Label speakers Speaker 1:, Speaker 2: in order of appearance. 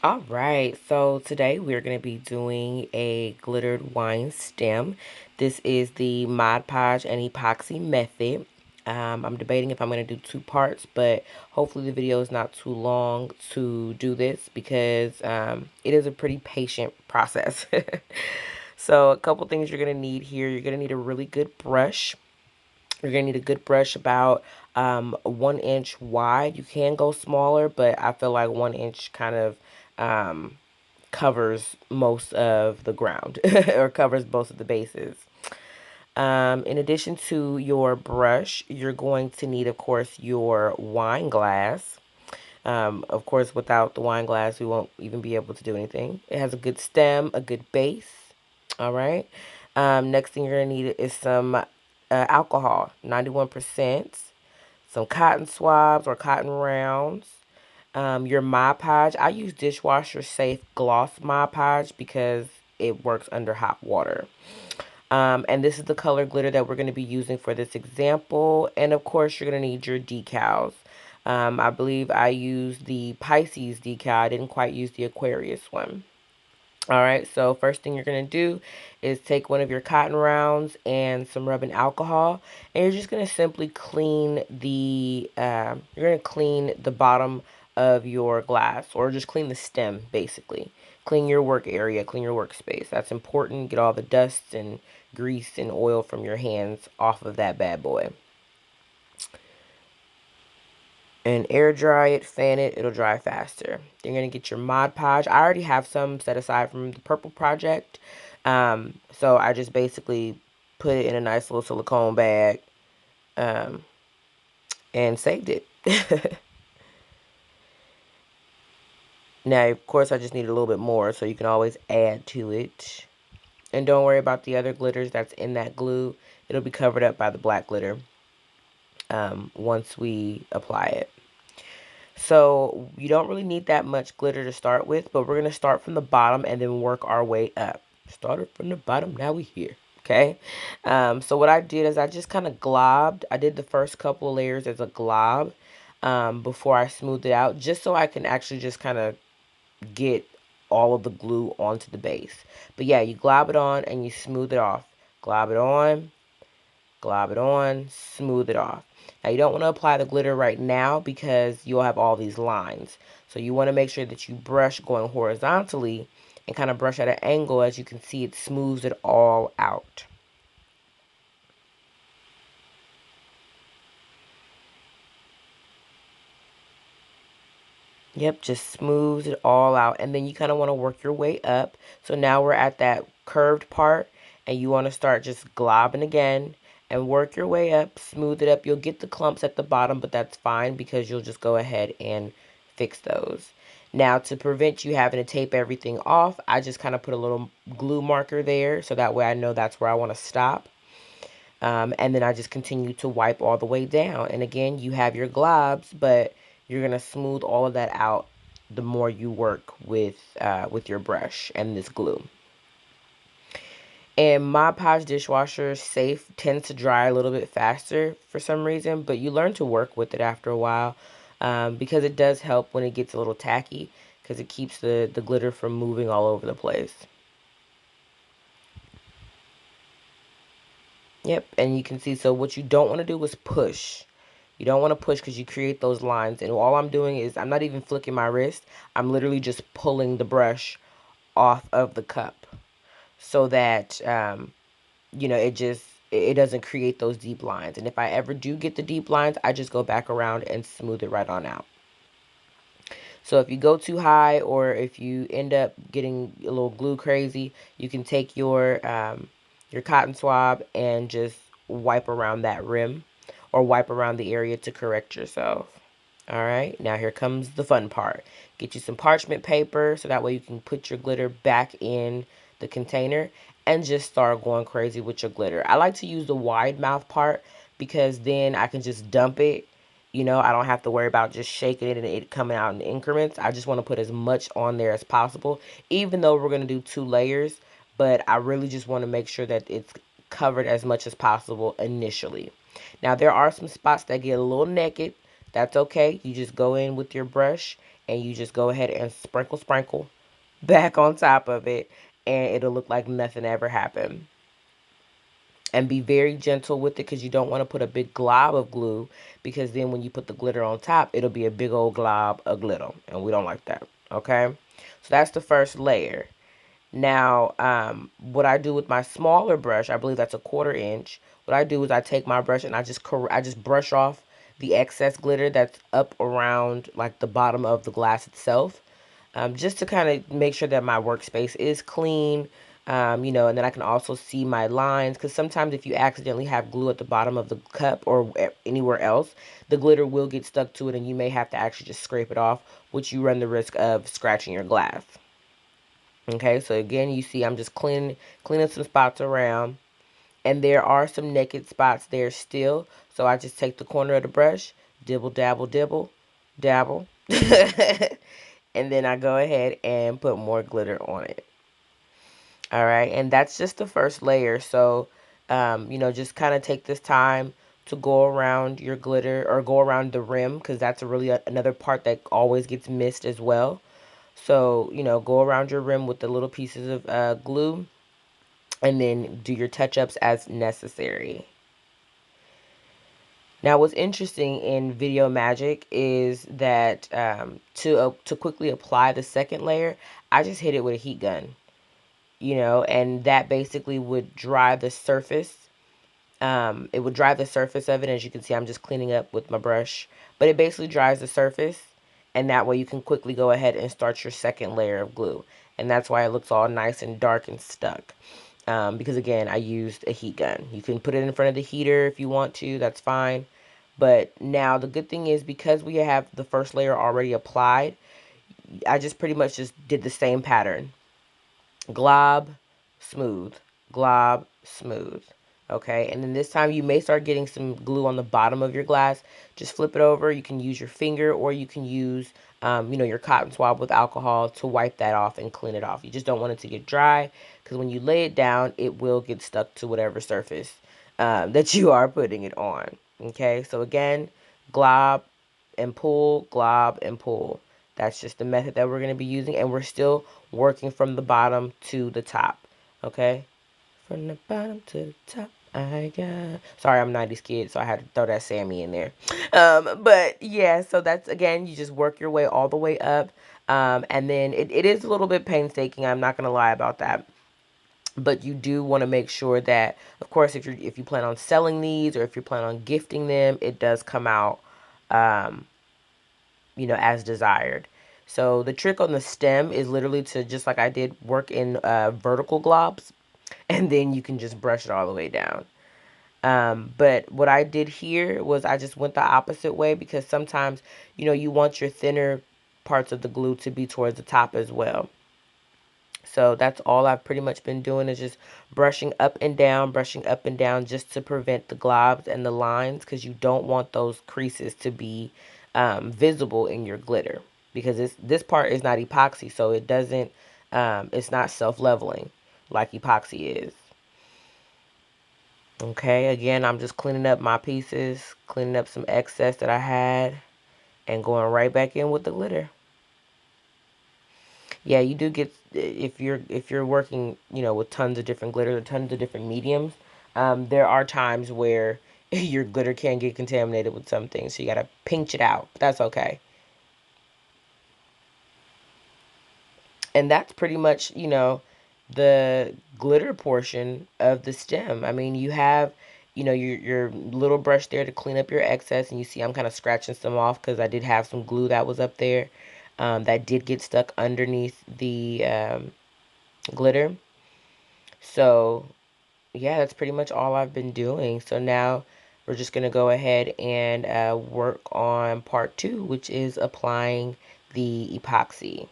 Speaker 1: All right, so today we're going to be doing a glittered wine stem. This is the Mod Podge and Epoxy method. I'm debating if I'm going to do two parts, but hopefully the video is not too long to do this because it is a pretty patient process. So a couple things you're going to need here. You're going to need a really good brush. You're going to need a good brush about 1 inch wide. You can go smaller, but I feel like 1 inch kind of covers most of the ground or covers most of the bases. In addition to your brush, you're going to need, of course, your wine glass. Of course, without the wine glass, we won't even be able to do anything. It has a good stem, a good base. All right. Next thing you're going to need is some alcohol, 91%, some cotton swabs or cotton rounds, your Mod Podge. I use Dishwasher Safe Gloss Mod Podge because it works under hot water. And this is the color glitter that we're going to be using for this example. And of course, you're going to need your decals. I believe I used the Pisces decal. I didn't quite use the Aquarius one. All right, so first thing you're going to do is take one of your cotton rounds and some rubbing alcohol, and you're just going to simply clean you're going to clean the bottom of your glass, or just clean the stem, basically. Clean your work area, clean your workspace. That's important. Get all the dust and grease and oil from your hands off of that bad boy. And air dry it, fan it, it'll dry faster. Then you're going to get your Mod Podge. I already have some set aside from the purple project. So I just basically put it in a nice little silicone bag and saved it. Now, of course, I just need a little bit more, so you can always add to it. And don't worry about the other glitters that's in that glue. It'll be covered up by the black glitter once we apply it. So you don't really need that much glitter to start with, but we're going to start from the bottom and then work our way up. Started from the bottom, now we're here. Okay. So what I did is I just kind of globbed. I did the first couple of layers as a glob before I smoothed it out, just so I can actually just kind of get all of the glue onto the base. But yeah, you glob it on and you smooth it off. Glob it on, glob it on, smooth it off. Now you don't want to apply the glitter right now because you'll have all these lines. So you want to make sure that you brush going horizontally and kind of brush at an angle. As you can see, it smooths it all out. Yep, just smooths it all out. And then you kind of want to work your way up. So now we're at that curved part and you want to start just globbing again and work your way up, smooth it up. You'll get the clumps at the bottom, but that's fine because you'll just go ahead and fix those. Now, to prevent you having to tape everything off, I just kind of put a little glue marker there so that way I know that's where I want to stop. And then I just continue to wipe all the way down. And again, you have your globs, but you're going to smooth all of that out the more you work with your brush and this glue. And Mod Podge Dishwasher Safe tends to dry a little bit faster for some reason, but you learn to work with it after a while because it does help when it gets a little tacky because it keeps the glitter from moving all over the place. Yep, and you can see, so what you don't want to do is push. You don't want to push because you create those lines. And all I'm doing is I'm not even flicking my wrist. I'm literally just pulling the brush off of the cup so that, it doesn't create those deep lines. And if I ever do get the deep lines, I just go back around and smooth it right on out. So if you go too high or if you end up getting a little glue crazy, you can take your cotton swab and just wipe around that rim or wipe around the area to correct yourself. All right, now here comes the fun part. Get you some parchment paper so that way you can put your glitter back in the container and just start going crazy with your glitter. I like to use the wide mouth part because then I can just dump it. I don't have to worry about just shaking it and it coming out in increments. I just want to put as much on there as possible, even though we're going to do 2 layers. But I really just want to make sure that it's covered as much as possible initially. Now, there are some spots that get a little naked. That's okay. You just go in with your brush and you just go ahead and sprinkle back on top of it, and it'll look like nothing ever happened. And be very gentle with it, because you don't want to put a big glob of glue, because then when you put the glitter on top, it'll be a big old glob of glitter, and we don't like that. Okay, so that's the first layer. Now, what I do with my smaller brush, I believe that's a 1/4 inch. What I do is I take my brush and I just brush off the excess glitter that's up around like the bottom of the glass itself, just to kind of make sure that my workspace is clean. And then I can also see my lines, because sometimes if you accidentally have glue at the bottom of the cup or anywhere else, the glitter will get stuck to it, and you may have to actually just scrape it off, which you run the risk of scratching your glass. Okay, so again, you see I'm just cleaning some spots around, and there are some naked spots there still. So I just take the corner of the brush, dibble, dabble, dibble, dabble, and then I go ahead and put more glitter on it. All right, and that's just the first layer. So, just kind of take this time to go around your glitter, or go around the rim, because that's really another part that always gets missed as well. So, go around your rim with the little pieces of glue, and then do your touch-ups as necessary. Now, what's interesting in Video Magic is that to quickly apply the second layer, I just hit it with a heat gun, and that basically would dry the surface. It would dry the surface of it. As you can see, I'm just cleaning up with my brush, but it basically dries the surface, and that way you can quickly go ahead and start your second layer of glue, and that's why it looks all nice and dark and stuck. Because again, I used a heat gun. You can put it in front of the heater if you want to, that's fine. But now the good thing is, because we have the first layer already applied, I just pretty much just did the same pattern. Glob, smooth, glob, smooth. Okay, and then this time you may start getting some glue on the bottom of your glass. Just flip it over. You can use your finger, or you can use your cotton swab with alcohol to wipe that off and clean it off. You just don't want it to get dry, because when you lay it down, it will get stuck to whatever surface that you are putting it on. Okay, so again, glob and pull, glob and pull. That's just the method that we're going to be using, and we're still working from the bottom to the top. Okay, from the bottom to the top. I got. Sorry, I'm 90s kid, so I had to throw that Sammy in there. But yeah, so that's, again, you just work your way all the way up, and then it is a little bit painstaking. I'm not gonna lie about that. But you do want to make sure that, of course, if you plan on selling these, or if you plan on gifting them, it does come out, um, as desired. So the trick on the stem is literally to, just like I did, work in vertical globs, and then you can just brush it all the way down. But what I did here was I just went the opposite way, because sometimes, you want your thinner parts of the glue to be towards the top as well. So that's all I've pretty much been doing, is just brushing up and down, just to prevent the globs and the lines, because you don't want those creases to be visible in your glitter, because this part is not epoxy, so it doesn't, it's not self-leveling like epoxy is. Okay, again, I'm just cleaning up my pieces, cleaning up some excess that I had, and going right back in with the glitter. Yeah, you do get, if you're working, with tons of different glitter, tons of different mediums. There are times where your glitter can get contaminated with some things, so you gotta pinch it out. But that's okay. And that's pretty much, the glitter portion of the stem. I mean, you have, your little brush there to clean up your excess, and you see I'm kind of scratching some off, because I did have some glue that was up there, that did get stuck underneath the glitter. So yeah, that's pretty much all I've been doing. So now we're just going to go ahead and work on part two, which is applying the epoxy.